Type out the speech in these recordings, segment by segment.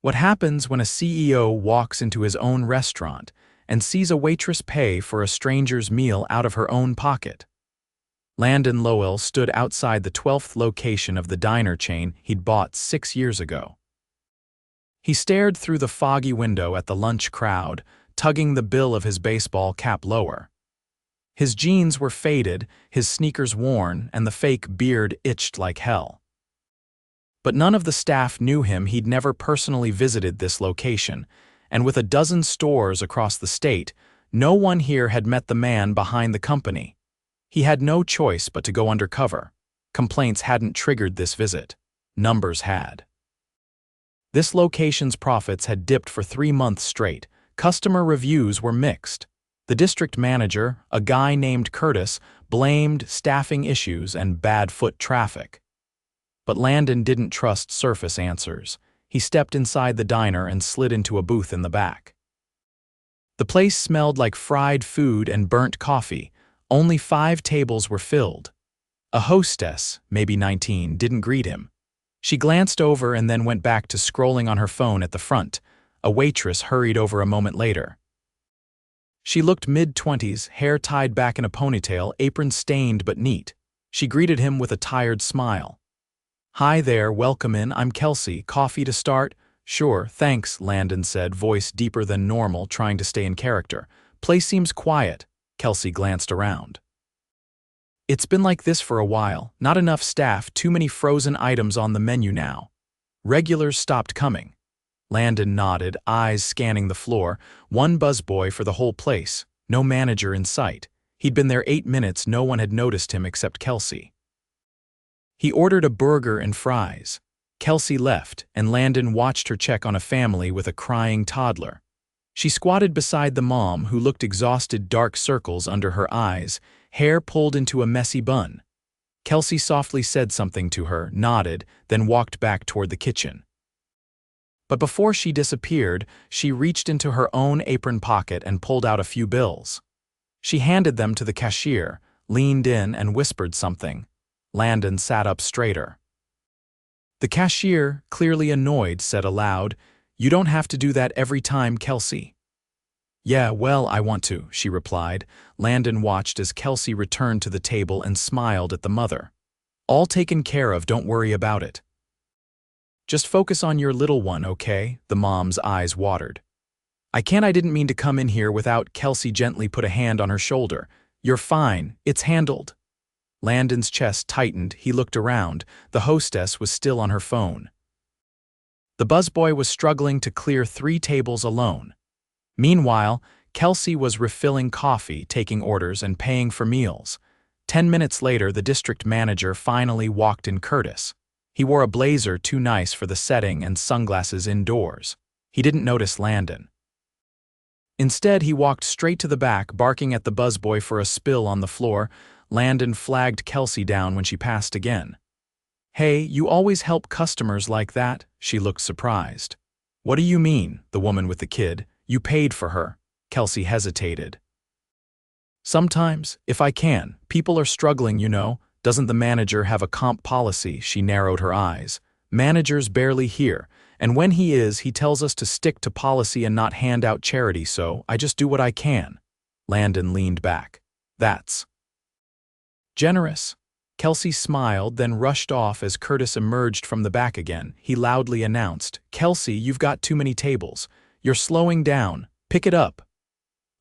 What happens when a CEO walks into his own restaurant and sees a waitress pay for a stranger's meal out of her own pocket? Landon Lowell stood outside the 12th location of the diner chain he'd bought 6 years ago. He stared through the foggy window at the lunch crowd, tugging the bill of his baseball cap lower. His jeans were faded, his sneakers worn, and the fake beard itched like hell. But none of the staff knew him. He'd never personally visited this location, and with a dozen stores across the state, no one here had met the man behind the company. He had no choice but to go undercover. Complaints hadn't triggered this visit. Numbers had. This location's profits had dipped for 3 months straight. Customer reviews were mixed. The district manager, a guy named Curtis, blamed staffing issues and bad foot traffic. But Landon didn't trust surface answers. He stepped inside the diner and slid into a booth in the back. The place smelled like fried food and burnt coffee. Only 5 tables were filled. A hostess, maybe 19, didn't greet him. She glanced over and then went back to scrolling on her phone at the front. A waitress hurried over a moment later. She looked mid-20s, hair tied back in a ponytail, apron stained but neat. She greeted him with a tired smile. "Hi there, welcome in, I'm Kelsey. Coffee to start?" "Sure, thanks," Landon said, voice deeper than normal, trying to stay in character. "Place seems quiet." Kelsey glanced around. "It's been like this for a while. Not enough staff, too many frozen items on the menu now. Regulars stopped coming." Landon nodded, eyes scanning the floor. One buzzboy for the whole place. No manager in sight. He'd been there 8 minutes, no one had noticed him except Kelsey. He ordered a burger and fries. Kelsey left, and Landon watched her check on a family with a crying toddler. She squatted beside the mom, who looked exhausted, dark circles under her eyes, hair pulled into a messy bun. Kelsey softly said something to her, nodded, then walked back toward the kitchen. But before she disappeared, she reached into her own apron pocket and pulled out a few bills. She handed them to the cashier, leaned in, and whispered something. Landon sat up straighter. The cashier, clearly annoyed, said aloud, "You don't have to do that every time, Kelsey." "Yeah, well, I want to," she replied. Landon watched as Kelsey returned to the table and smiled at the mother. "All taken care of, don't worry about it." "Just focus on your little one, okay?" The mom's eyes watered. I didn't mean to come in here without." Kelsey gently put a hand on her shoulder. "You're fine, it's handled." Landon's chest tightened. He looked around. The hostess was still on her phone. The busboy was struggling to clear 3 tables alone. Meanwhile, Kelsey was refilling coffee, taking orders, and paying for meals. 10 minutes later, the district manager finally walked in. Curtis. He wore a blazer too nice for the setting and sunglasses indoors. He didn't notice Landon. Instead, he walked straight to the back, barking at the busboy for a spill on the floor. Landon flagged Kelsey down when she passed again. "Hey, you always help customers like that?" She looked surprised. "What do you mean?" The woman with the kid. "You paid for her." Kelsey hesitated. "Sometimes, if I can. People are struggling, you know. Doesn't the manager have a comp policy?" She narrowed her eyes. "Manager's barely here, and when he is, he tells us to stick to policy and not hand out charity, so I just do what I can." Landon leaned back. "That's generous." Kelsey smiled, then rushed off as Curtis emerged from the back again. He loudly announced, "Kelsey, you've got too many tables. You're slowing down. Pick it up."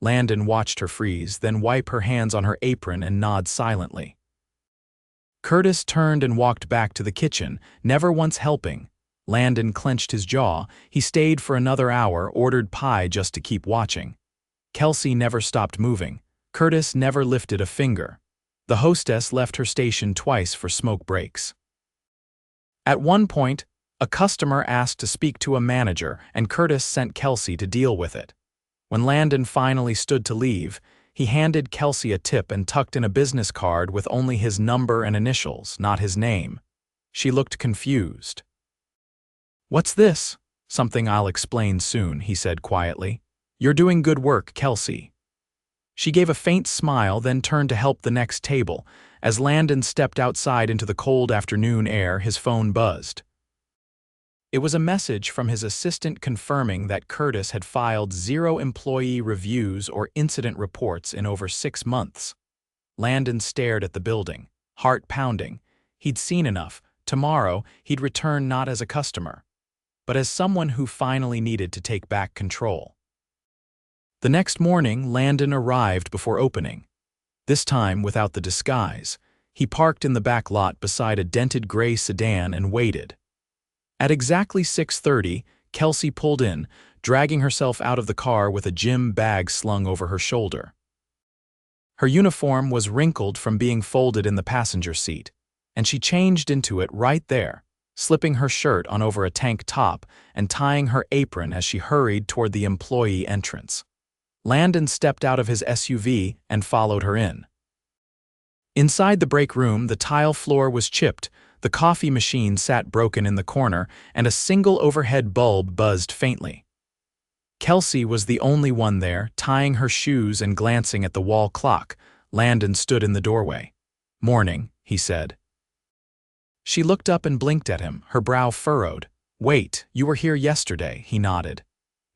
Landon watched her freeze, then wipe her hands on her apron and nod silently. Curtis turned and walked back to the kitchen, never once helping. Landon clenched his jaw. He stayed for another hour, ordered pie just to keep watching. Kelsey never stopped moving. Curtis never lifted a finger. The hostess left her station twice for smoke breaks. At one point, a customer asked to speak to a manager, and Curtis sent Kelsey to deal with it. When Landon finally stood to leave, he handed Kelsey a tip and tucked in a business card with only his number and initials, not his name. She looked confused. "What's this?" "Something I'll explain soon," he said quietly. "You're doing good work, Kelsey." She gave a faint smile, then turned to help the next table. As Landon stepped outside into the cold afternoon air, his phone buzzed. It was a message from his assistant confirming that Curtis had filed 0 employee reviews or incident reports in over 6 months. Landon stared at the building, heart pounding. He'd seen enough. Tomorrow, he'd return not as a customer, but as someone who finally needed to take back control. The next morning, Landon arrived before opening. This time without the disguise. He parked in the back lot beside a dented gray sedan and waited. At exactly 6:30, Kelsey pulled in, dragging herself out of the car with a gym bag slung over her shoulder. Her uniform was wrinkled from being folded in the passenger seat, and she changed into it right there, slipping her shirt on over a tank top and tying her apron as she hurried toward the employee entrance. Landon stepped out of his SUV and followed her in. Inside the break room, the tile floor was chipped, the coffee machine sat broken in the corner, and a single overhead bulb buzzed faintly. Kelsey was the only one there, tying her shoes and glancing at the wall clock. Landon stood in the doorway. "Morning," he said. She looked up and blinked at him, her brow furrowed. "Wait, you were here yesterday," he nodded.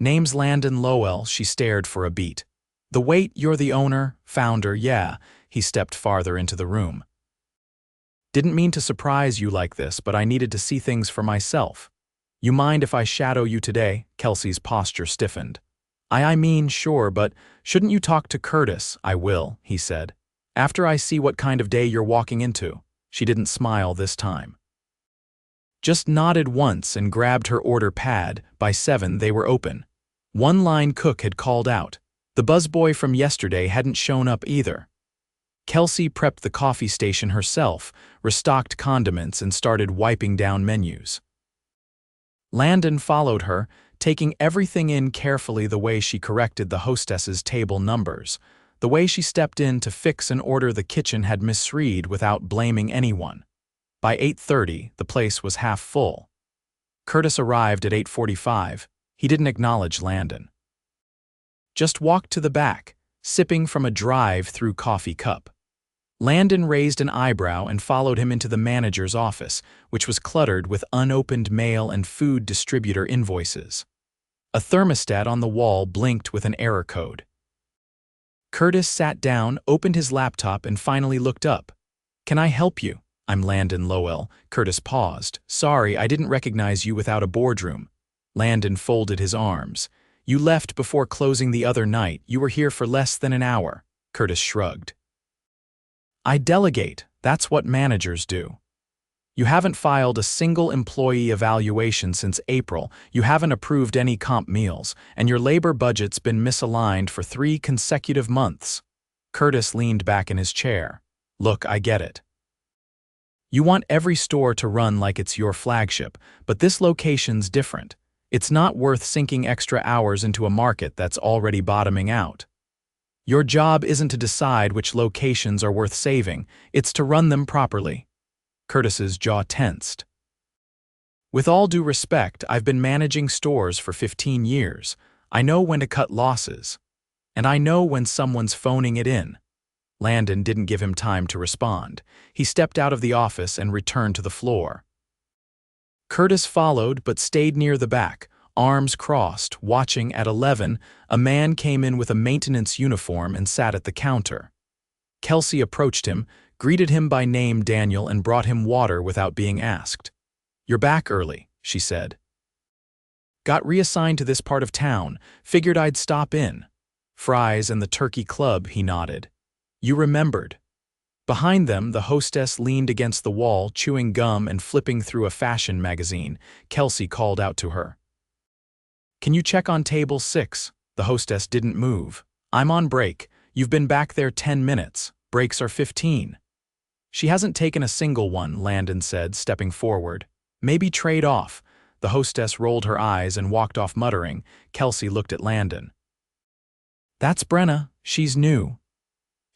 "Name's Landon Lowell," she stared for a beat. "The wait, you're the owner, founder, yeah." He stepped farther into the room. "Didn't mean to surprise you like this, but I needed to see things for myself. You mind if I shadow you today?" Kelsey's posture stiffened. I mean, sure, but shouldn't you talk to Curtis?" "I will," he said. "After I see what kind of day you're walking into." She didn't smile this time. Just nodded once and grabbed her order pad. By 7, they were open. One line cook had called out. The buzzboy from yesterday hadn't shown up either. Kelsey prepped the coffee station herself, restocked condiments, and started wiping down menus. Landon followed her, taking everything in carefully, the way she corrected the hostess's table numbers, the way she stepped in to fix an order the kitchen had misread without blaming anyone. By 8:30, the place was half full. Curtis arrived at 8:45. He didn't acknowledge Landon. Just walked to the back, sipping from a drive-through coffee cup. Landon raised an eyebrow and followed him into the manager's office, which was cluttered with unopened mail and food distributor invoices. A thermostat on the wall blinked with an error code. Curtis sat down, opened his laptop, and finally looked up. "Can I help you?" "I'm Landon Lowell." Curtis paused. "Sorry, I didn't recognize you without a boardroom." Landon folded his arms. "You left before closing the other night. You were here for less than an hour." Curtis shrugged. "I delegate. That's what managers do. You haven't filed a single employee evaluation since April, you haven't approved any comp meals, and your labor budget's been misaligned for 3 consecutive months." Curtis leaned back in his chair. "Look, I get it. You want every store to run like it's your flagship, but this location's different. It's not worth sinking extra hours into a market that's already bottoming out. Your job isn't to decide which locations are worth saving, it's to run them properly." Curtis's jaw tensed. "With all due respect, I've been managing stores for 15 years. I know when to cut losses. And I know when someone's phoning it in." Landon didn't give him time to respond. He stepped out of the office and returned to the floor. Curtis followed but stayed near the back, arms crossed, watching. At 11, a man came in with a maintenance uniform and sat at the counter. Kelsey approached him, greeted him by name Daniel, and brought him water without being asked. "You're back early," she said. "Got reassigned to this part of town. Figured I'd stop in." "Fries and the turkey club," he nodded. "You remembered." Behind them, the hostess leaned against the wall, chewing gum and flipping through a fashion magazine. Kelsey called out to her. "Can you check on table 6? The hostess didn't move. "I'm on break. You've been back there 10 minutes. Breaks are 15. "She hasn't taken a single one," Landon said, stepping forward. "Maybe trade off." The hostess rolled her eyes and walked off muttering. Kelsey looked at Landon. "That's Brenna. She's new.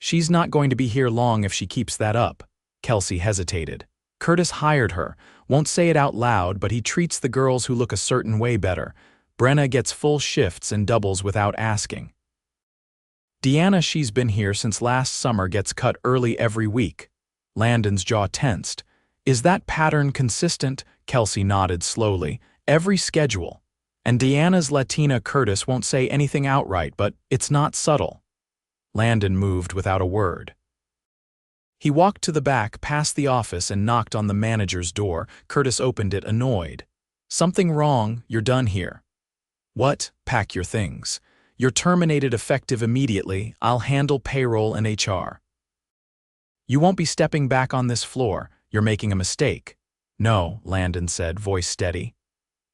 She's not going to be here long if she keeps that up." Kelsey hesitated. "Curtis hired her. Won't say it out loud, but he treats the girls who look a certain way better. Brenna gets full shifts and doubles without asking. Deanna, she's been here since last summer, gets cut early every week." Landon's jaw tensed. "Is that pattern consistent?" Kelsey nodded slowly. Every schedule. And Deanna's Latina Curtis won't say anything outright, but it's not subtle. Landon moved without a word. He walked to the back, past the office, and knocked on the manager's door. Curtis opened it, annoyed. "Something wrong, you're done here." "What? Pack your things. You're terminated effective immediately. I'll handle payroll and HR." "You won't be stepping back on this floor. You're making a mistake." "No," Landon said, voice steady.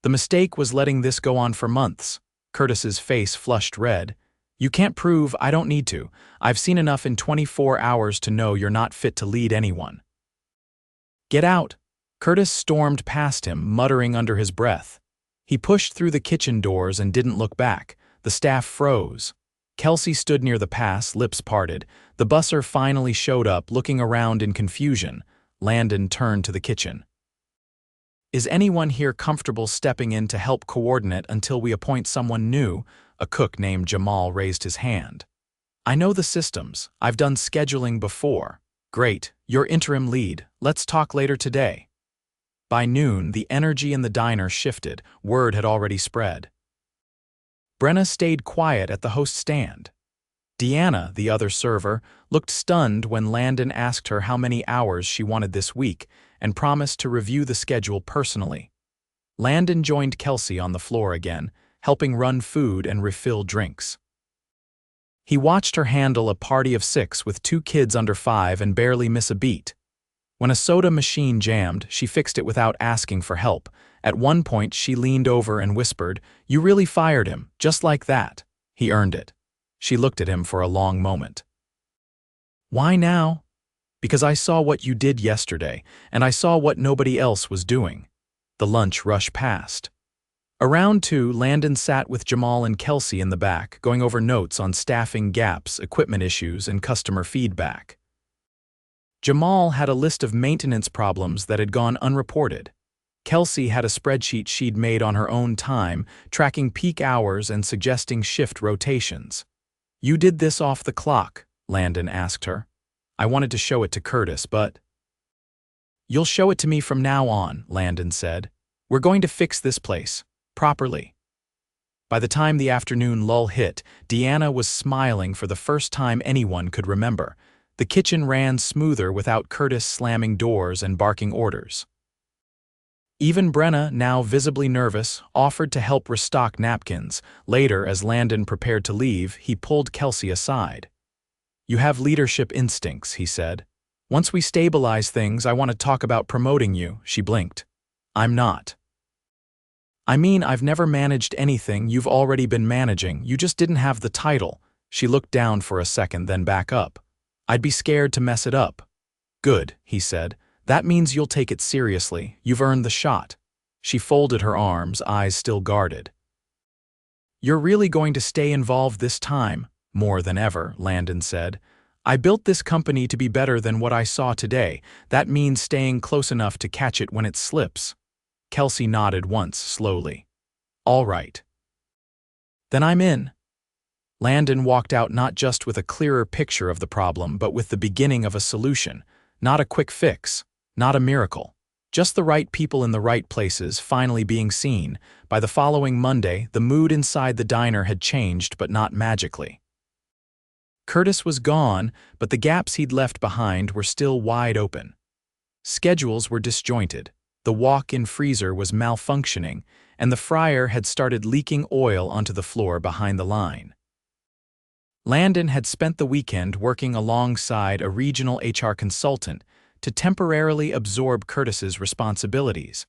"The mistake was letting this go on for months." Curtis's face flushed red. "You can't prove I don't need to. I've seen enough in 24 hours to know you're not fit to lead anyone." "Get out." Curtis stormed past him, muttering under his breath. He pushed through the kitchen doors and didn't look back. The staff froze. Kelsey stood near the pass, lips parted. The busser finally showed up, looking around in confusion. Landon turned to the kitchen. "Is anyone here comfortable stepping in to help coordinate until we appoint someone new?" A cook named Jamal raised his hand. "I know the systems. I've done scheduling before." "Great, you're interim lead. Let's talk later today." By noon, the energy in the diner shifted. Word had already spread. Brenna stayed quiet at the host stand. Deanna, the other server, looked stunned when Landon asked her how many hours she wanted this week and promised to review the schedule personally. Landon joined Kelsey on the floor again, helping run food and refill drinks. He watched her handle a party of 6 with 2 kids under 5 and barely miss a beat. When a soda machine jammed, she fixed it without asking for help. At one point, she leaned over and whispered, "You really fired him, just like that. He earned it." She looked at him for a long moment. "Why now?" "Because I saw what you did yesterday, and I saw what nobody else was doing." The lunch rush passed. Around 2, Landon sat with Jamal and Kelsey in the back, going over notes on staffing gaps, equipment issues, and customer feedback. Jamal had a list of maintenance problems that had gone unreported. Kelsey had a spreadsheet she'd made on her own time, tracking peak hours and suggesting shift rotations. "You did this off the clock?" Landon asked her. "I wanted to show it to Curtis, but—" "You'll show it to me from now on," Landon said. "We're going to fix this place. Properly." By the time the afternoon lull hit, Deanna was smiling for the first time anyone could remember. The kitchen ran smoother without Curtis slamming doors and barking orders. Even Brenna, now visibly nervous, offered to help restock napkins. Later, as Landon prepared to leave, he pulled Kelsey aside. "You have leadership instincts," he said. "Once we stabilize things, I want to talk about promoting you." She blinked. "I'm not." "I mean, I've never managed anything you've already been managing. You just didn't have the title." She looked down for a second, then back up. "I'd be scared to mess it up." "Good," he said. "That means you'll take it seriously. You've earned the shot." She folded her arms, eyes still guarded. "You're really going to stay involved this time?" "More than ever," Landon said. "I built this company to be better than what I saw today. That means staying close enough to catch it when it slips." Kelsey nodded once, slowly. "All right." "Then I'm in." Landon walked out not just with a clearer picture of the problem, but with the beginning of a solution. Not a quick fix, not a miracle. Just the right people in the right places, finally being seen. By the following Monday, the mood inside the diner had changed, but not magically. Curtis was gone, but the gaps he'd left behind were still wide open. Schedules were disjointed, the walk-in freezer was malfunctioning, and the fryer had started leaking oil onto the floor behind the line. Landon had spent the weekend working alongside a regional HR consultant to temporarily absorb Curtis's responsibilities.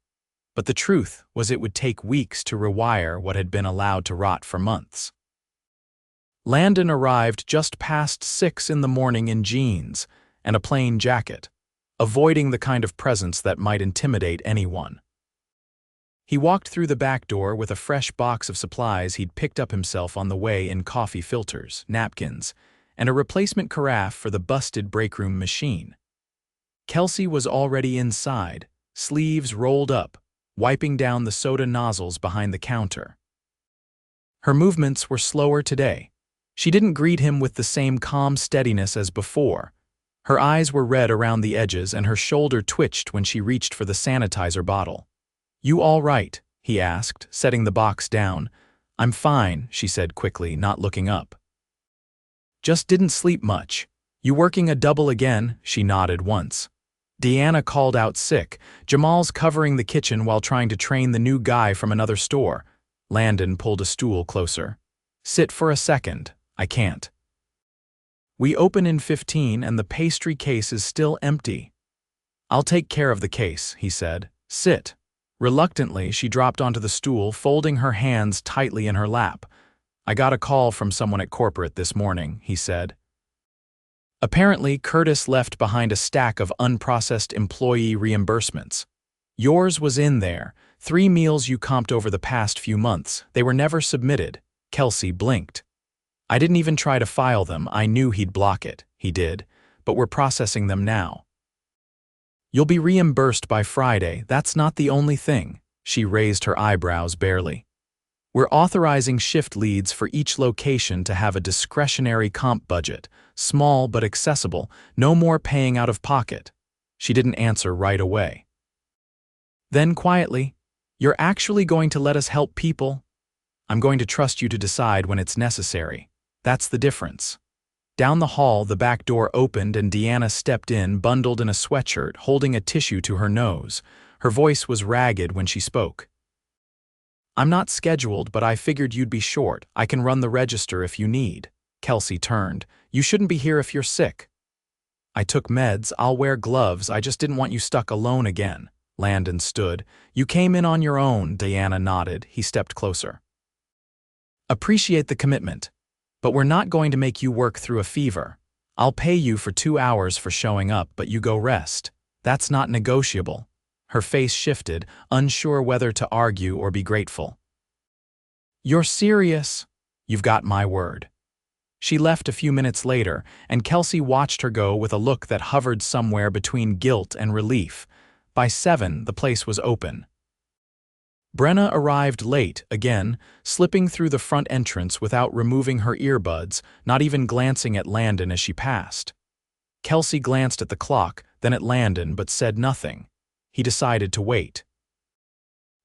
But the truth was it would take weeks to rewire what had been allowed to rot for months. Landon arrived just past 6 in the morning in jeans and a plain jacket, avoiding the kind of presence that might intimidate anyone. He walked through the back door with a fresh box of supplies he'd picked up himself on the way in coffee filters, napkins, and a replacement carafe for the busted breakroom machine. Kelsey was already inside, sleeves rolled up, wiping down the soda nozzles behind the counter. Her movements were slower today. She didn't greet him with the same calm steadiness as before. Her eyes were red around the edges and her shoulder twitched when she reached for the sanitizer bottle. "You all right?" he asked, setting the box down. I'm fine, she said quickly, not looking up. Just didn't sleep much. You working a double again? She nodded once. Deanna called out sick. Jamal's covering the kitchen while trying to train the new guy from another store. Landon pulled a stool closer. Sit for a second. I can't. We open in 15 and the pastry case is still empty. I'll take care of the case, he said. Sit. Reluctantly, she dropped onto the stool, folding her hands tightly in her lap. I got a call from someone at corporate this morning, he said. Apparently, Curtis left behind a stack of unprocessed employee reimbursements. Yours was in there. 3 meals you comped over the past few months. They were never submitted. Kelsey blinked. I didn't even try to file them. I knew he'd block it. He did. But we're processing them now. You'll be reimbursed by Friday. That's not the only thing. She raised her eyebrows barely. We're authorizing shift leads for each location to have a discretionary comp budget, small but accessible, no more paying out of pocket. She didn't answer right away. Then quietly, you're actually going to let us help people? I'm going to trust you to decide when it's necessary. That's the difference. Down the hall, the back door opened and Deanna stepped in, bundled in a sweatshirt, holding a tissue to her nose. Her voice was ragged when she spoke. I'm not scheduled, but I figured you'd be short. I can run the register if you need. Kelsey turned. You shouldn't be here if you're sick. I took meds. I'll wear gloves. I just didn't want you stuck alone again. Landon stood. You came in on your own, Deanna nodded. He stepped closer. Appreciate the commitment. But we're not going to make you work through a fever. I'll pay you for 2 hours for showing up, but you go rest. That's not negotiable. Her face shifted, unsure whether to argue or be grateful. You're serious? You've got my word. She left a few minutes later, and Kelsey watched her go with a look that hovered somewhere between guilt and relief. By 7, the place was open. Brenna arrived late, again, slipping through the front entrance without removing her earbuds, not even glancing at Landon as she passed. Kelsey glanced at the clock, then at Landon, but said nothing. He decided to wait.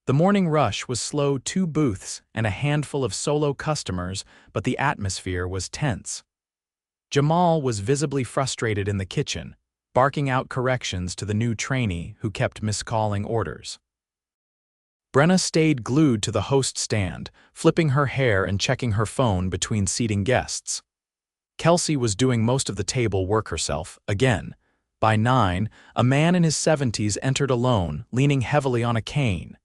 The morning rush was slow. 2 booths and a handful of solo customers, but the atmosphere was tense. Jamal was visibly frustrated in the kitchen, barking out corrections to the new trainee who kept miscalling orders. Brenna stayed glued to the host stand, flipping her hair and checking her phone between seating guests. Kelsey was doing most of the table work herself, again. By 9, a man in his 70s entered alone, leaning heavily on a cane.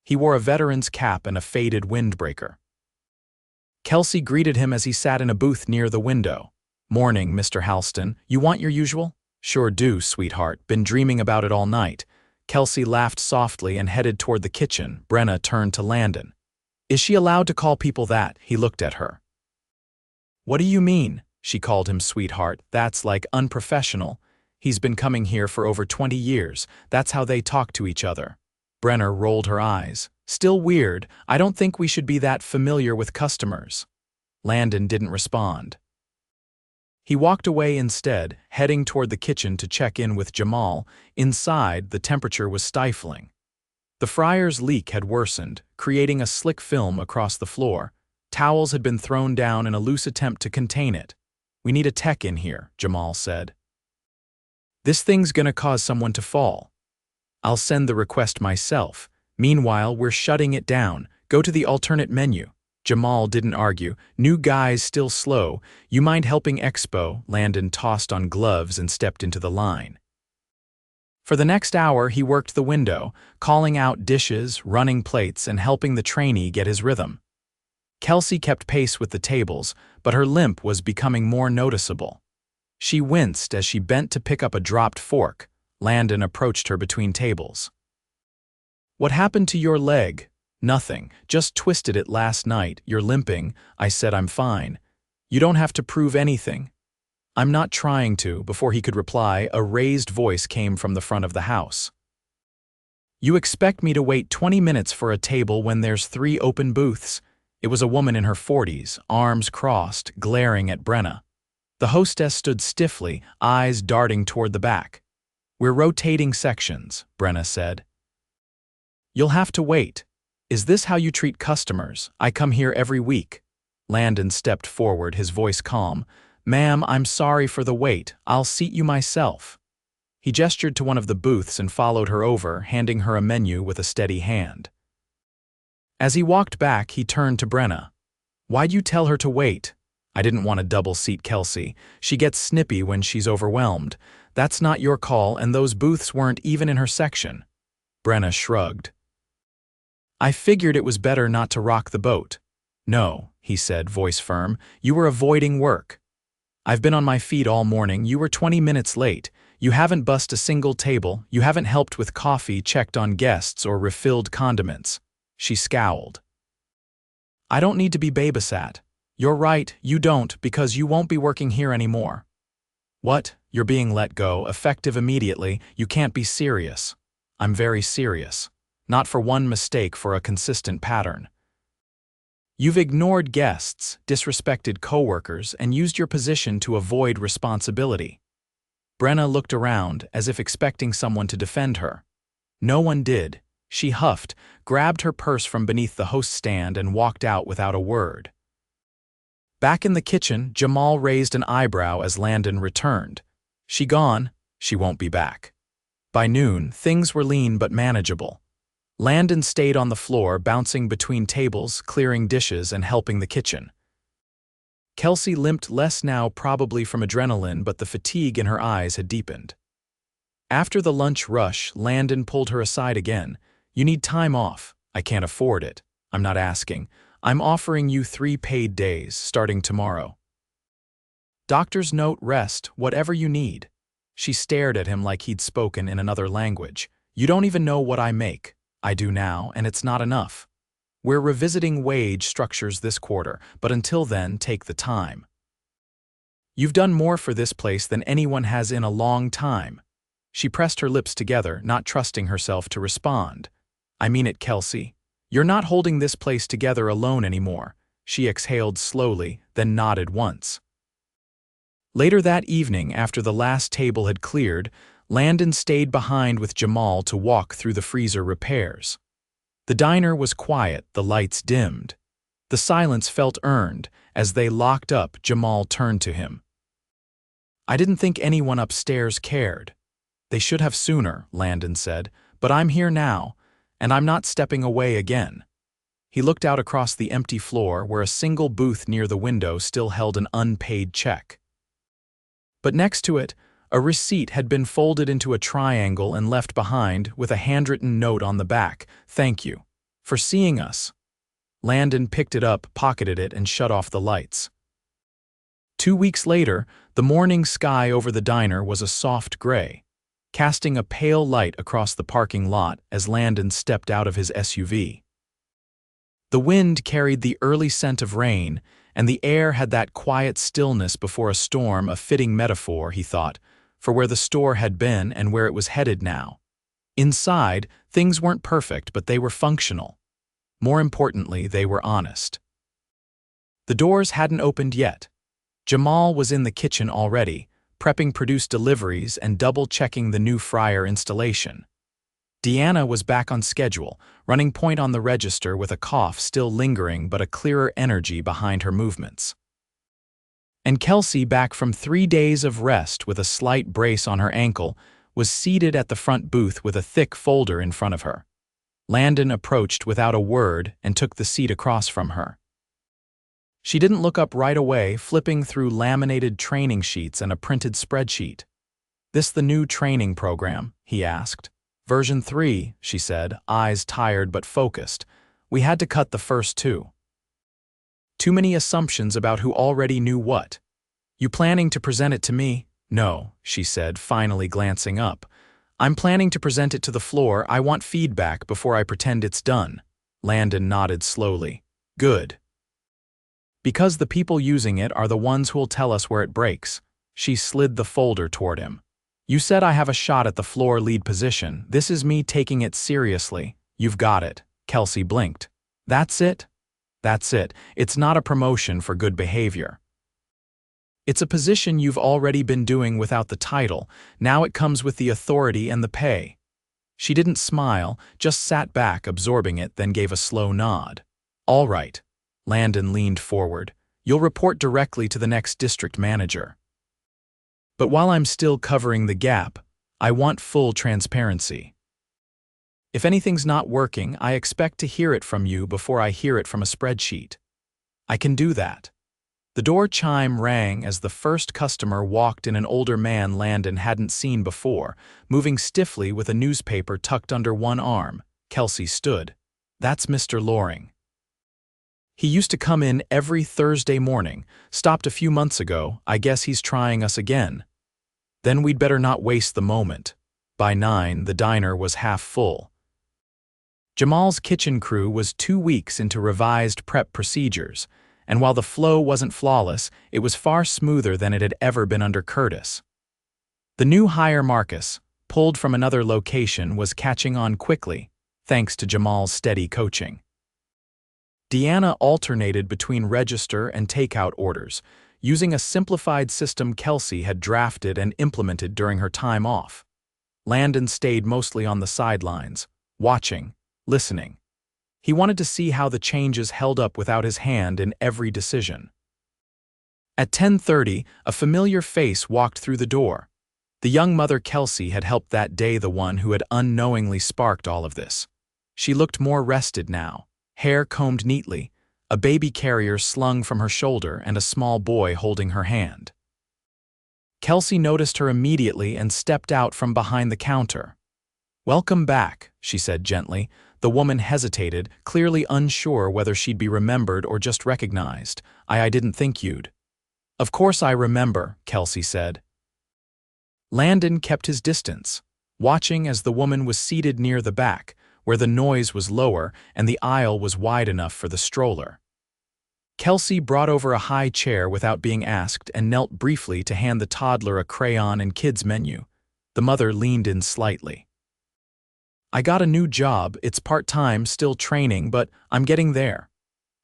He wore a veteran's cap and a faded windbreaker. Kelsey greeted him as he sat in a booth near the window. Morning, Mr. Halston. You want your usual? Sure do, sweetheart. Been dreaming about it all night. Kelsey laughed softly and headed toward the kitchen. Brenna turned to Landon. Is she allowed to call people that? He looked at her. What do you mean? She called him sweetheart. That's like unprofessional. He's been coming here for over 20 years. That's how they talk to each other. Brenna rolled her eyes. Still weird. I don't think we should be that familiar with customers. Landon didn't respond. He walked away instead, heading toward the kitchen to check in with Jamal. Inside, the temperature was stifling. The fryer's leak had worsened, creating a slick film across the floor. Towels had been thrown down in a loose attempt to contain it. We need a tech in here, Jamal said. This thing's gonna cause someone to fall. I'll send the request myself. Meanwhile, we're shutting it down. Go to the alternate menu. Jamal didn't argue. New guys still slow. You mind helping Expo? Landon tossed on gloves and stepped into the line. For the next hour, he worked the window, calling out dishes, running plates, and helping the trainee get his rhythm. Kelsey kept pace with the tables, but her limp was becoming more noticeable. She winced as she bent to pick up a dropped fork. Landon approached her between tables. What happened to your leg? Nothing. Just twisted it last night. You're limping. I said I'm fine. You don't have to prove anything. I'm not trying to. Before he could reply, a raised voice came from the front of the house. You expect me to wait 20 minutes for a table when there's 3 open booths? It was a woman in her 40s, arms crossed, glaring at Brenna. The hostess stood stiffly, eyes darting toward the back. We're rotating sections, Brenna said. You'll have to wait. Is this how you treat customers? I come here every week. Landon stepped forward, his voice calm. Ma'am, I'm sorry for the wait. I'll seat you myself. He gestured to one of the booths and followed her over, handing her a menu with a steady hand. As he walked back, he turned to Brenna. Why'd you tell her to wait? I didn't want to double-seat Kelsey. She gets snippy when she's overwhelmed. That's not your call, and those booths weren't even in her section. Brenna shrugged. I figured it was better not to rock the boat. No, he said, voice firm. You were avoiding work. I've been on my feet all morning. You were 20 minutes late. You haven't bussed a single table. You haven't helped with coffee, checked on guests, or refilled condiments. She scowled. I don't need to be babysat. You're right, you don't, because you won't be working here anymore. What? You're being let go, effective immediately. You can't be serious. I'm very serious. Not for one mistake, for a consistent pattern. You've ignored guests, disrespected coworkers, and used your position to avoid responsibility. Brenna looked around, as if expecting someone to defend her. No one did. She huffed, grabbed her purse from beneath the host stand, and walked out without a word. Back in the kitchen, Jamal raised an eyebrow as Landon returned. She gone? She won't be back. By noon, things were lean but manageable. Landon stayed on the floor, bouncing between tables, clearing dishes, and helping the kitchen. Kelsey limped less now, probably from adrenaline, but the fatigue in her eyes had deepened. After the lunch rush, Landon pulled her aside again. You need time off. I can't afford it. I'm not asking. I'm offering you 3 paid days, starting tomorrow. Doctor's note, rest, whatever you need. She stared at him like he'd spoken in another language. You don't even know what I make. I do now, and it's not enough. We're revisiting wage structures this quarter, but until then, take the time. You've done more for this place than anyone has in a long time. She pressed her lips together, not trusting herself to respond. I mean it, Kelsey. You're not holding this place together alone anymore. She exhaled slowly, then nodded once. Later that evening, after the last table had cleared, Landon stayed behind with Jamal to walk through the freezer repairs. The diner was quiet, the lights dimmed. The silence felt earned. As they locked up, Jamal turned to him. I didn't think anyone upstairs cared. They should have sooner, Landon said, but I'm here now, and I'm not stepping away again. He looked out across the empty floor where a single booth near the window still held an unpaid check. But next to it, a receipt had been folded into a triangle and left behind with a handwritten note on the back. Thank you for seeing us. Landon picked it up, pocketed it, and shut off the lights. 2 weeks later, the morning sky over the diner was a soft gray, casting a pale light across the parking lot as Landon stepped out of his SUV. The wind carried the early scent of rain, and the air had that quiet stillness before a storm, a fitting metaphor, he thought, for where the store had been and where it was headed now. Inside, things weren't perfect, but they were functional. More importantly, they were honest. The doors hadn't opened yet. Jamal was in the kitchen already, prepping produced deliveries and double-checking the new fryer installation. Deanna was back on schedule, running point on the register with a cough still lingering but a clearer energy behind her movements. And Kelsey, back from 3 days of rest with a slight brace on her ankle, was seated at the front booth with a thick folder in front of her. Landon approached without a word and took the seat across from her. She didn't look up right away, flipping through laminated training sheets and a printed spreadsheet. This the new training program? He asked. Version 3, she said, eyes tired but focused. We had to cut the first 2. Too many assumptions about who already knew what. You planning to present it to me? No, she said, finally glancing up. I'm planning to present it to the floor. I want feedback before I pretend it's done. Landon nodded slowly. Good. Because the people using it are the ones who'll tell us where it breaks. She slid the folder toward him. You said I have a shot at the floor lead position. This is me taking it seriously. You've got it. Kelsey blinked. That's it? That's it. It's not a promotion for good behavior. It's a position you've already been doing without the title. Now it comes with the authority and the pay. She didn't smile, just sat back absorbing it, then gave a slow nod. All right. Landon leaned forward. You'll report directly to the next district manager. But while I'm still covering the gap, I want full transparency. If anything's not working, I expect to hear it from you before I hear it from a spreadsheet. I can do that. The door chime rang as the first customer walked in, an older man Landon hadn't seen before, moving stiffly with a newspaper tucked under one arm. Kelsey stood. That's Mr. Loring. He used to come in every Thursday morning, stopped a few months ago. I guess he's trying us again. Then we'd better not waste the moment. By 9, the diner was half full. Jamal's kitchen crew was 2 weeks into revised prep procedures, and while the flow wasn't flawless, it was far smoother than it had ever been under Curtis. The new hire, Marcus, pulled from another location, was catching on quickly, thanks to Jamal's steady coaching. Deanna alternated between register and takeout orders, using a simplified system Kelsey had drafted and implemented during her time off. Landon stayed mostly on the sidelines, watching, listening. He wanted to see how the changes held up without his hand in every decision. At 10:30, a familiar face walked through the door. The young mother Kelsey had helped that day, the one who had unknowingly sparked all of this. She looked more rested now, hair combed neatly, a baby carrier slung from her shoulder, and a small boy holding her hand. Kelsey noticed her immediately and stepped out from behind the counter. "Welcome back," she said gently. The woman hesitated, clearly unsure whether she'd be remembered or just recognized. I didn't think you'd." "Of course I remember," Kelsey said. Landon kept his distance, watching as the woman was seated near the back, where the noise was lower and the aisle was wide enough for the stroller. Kelsey brought over a high chair without being asked and knelt briefly to hand the toddler a crayon and kids menu. The mother leaned in slightly. "I got a new job. It's part-time, still training, but I'm getting there."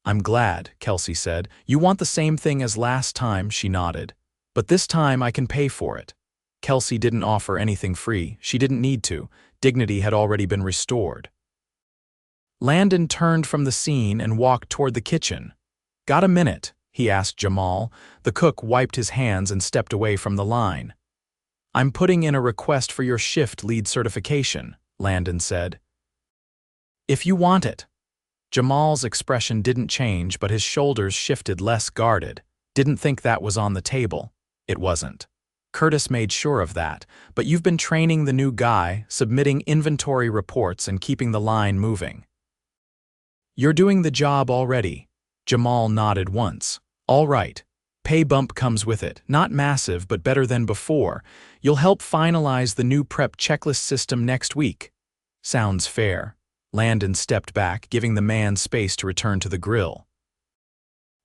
"I'm glad," Kelsey said. "You want the same thing as last time," she nodded. "But this time I can pay for it." Kelsey didn't offer anything free. She didn't need to. Dignity had already been restored. Landon turned from the scene and walked toward the kitchen. "Got a minute?" he asked Jamal. The cook wiped his hands and stepped away from the line. "I'm putting in a request for your shift lead certification," Landon said. "If you want it." Jamal's expression didn't change, but his shoulders shifted, less guarded. "Didn't think that was on the table." It wasn't. Curtis made sure of that, but you've been training the new guy, submitting inventory reports and keeping the line moving. "You're doing the job already." Jamal nodded once. "All right. Pay bump comes with it, not massive but better than before. You'll help finalize the new prep checklist system next week." "Sounds fair." Landon stepped back, giving the man space to return to the grill.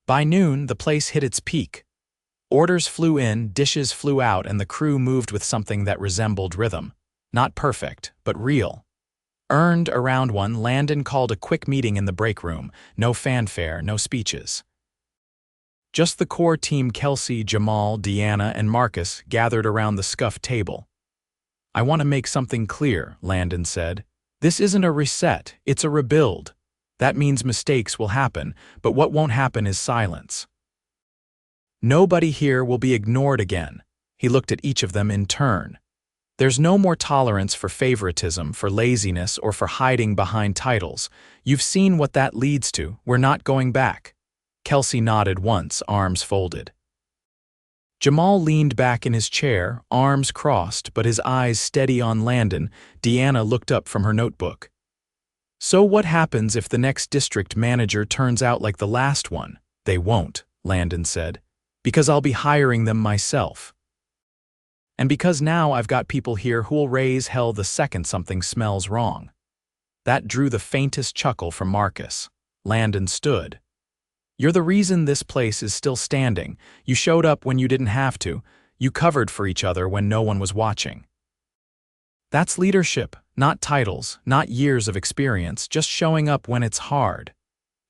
By noon, the place hit its peak. Orders flew in, dishes flew out, and the crew moved with something that resembled rhythm. Not perfect, but real. Earned around one, Landon called a quick meeting in the break room. No fanfare, no speeches. Just the core team: Kelsey, Jamal, Deanna, and Marcus gathered around the scuffed table. "I want to make something clear," Landon said. "This isn't a reset, it's a rebuild. That means mistakes will happen, but what won't happen is silence. Nobody here will be ignored again." He looked at each of them in turn. "There's no more tolerance for favoritism, for laziness, or for hiding behind titles. You've seen what that leads to. We're not going back." Kelsey nodded once, arms folded. Jamal leaned back in his chair, arms crossed, but his eyes steady on Landon. Deanna looked up from her notebook. "So what happens if the next district manager turns out like the last one?" "They won't," Landon said. "Because I'll be hiring them myself. And because now I've got people here who'll raise hell the second something smells wrong." That drew the faintest chuckle from Marcus. Landon stood. "You're the reason this place is still standing. You showed up when you didn't have to. You covered for each other when no one was watching. That's leadership, not titles, not years of experience, just showing up when it's hard."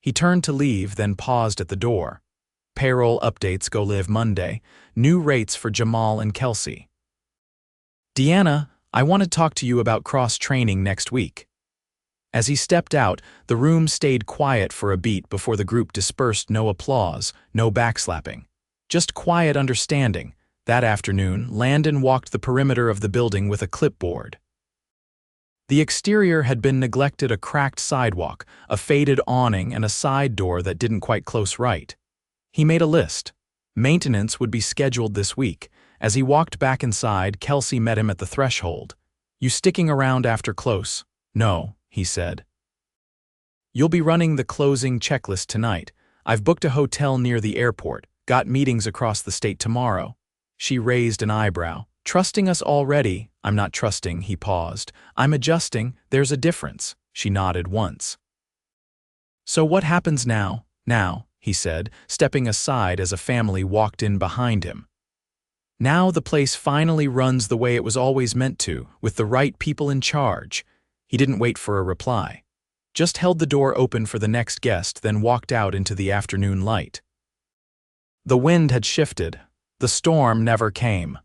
He turned to leave, then paused at the door. "Payroll updates go live Monday. New rates for Jamal and Kelsey." "Deanna, I want to talk to you about cross-training next week." As he stepped out, the room stayed quiet for a beat before the group dispersed. No applause, no backslapping. Just quiet understanding. That afternoon, Landon walked the perimeter of the building with a clipboard. The exterior had been neglected: a cracked sidewalk, a faded awning, and a side door that didn't quite close right. He made a list. Maintenance would be scheduled this week. As he walked back inside, Kelsey met him at the threshold. "You sticking around after close?" "No," he said. "You'll be running the closing checklist tonight. I've booked a hotel near the airport, got meetings across the state tomorrow." She raised an eyebrow. "Trusting us already?" "I'm not trusting," he paused. "I'm adjusting. There's a difference." She nodded once. "So what happens now?" "Now," he said, stepping aside as a family walked in behind him. "Now the place finally runs the way it was always meant to, with the right people in charge." He didn't wait for a reply. Just held the door open for the next guest, then walked out into the afternoon light. The wind had shifted. The storm never came.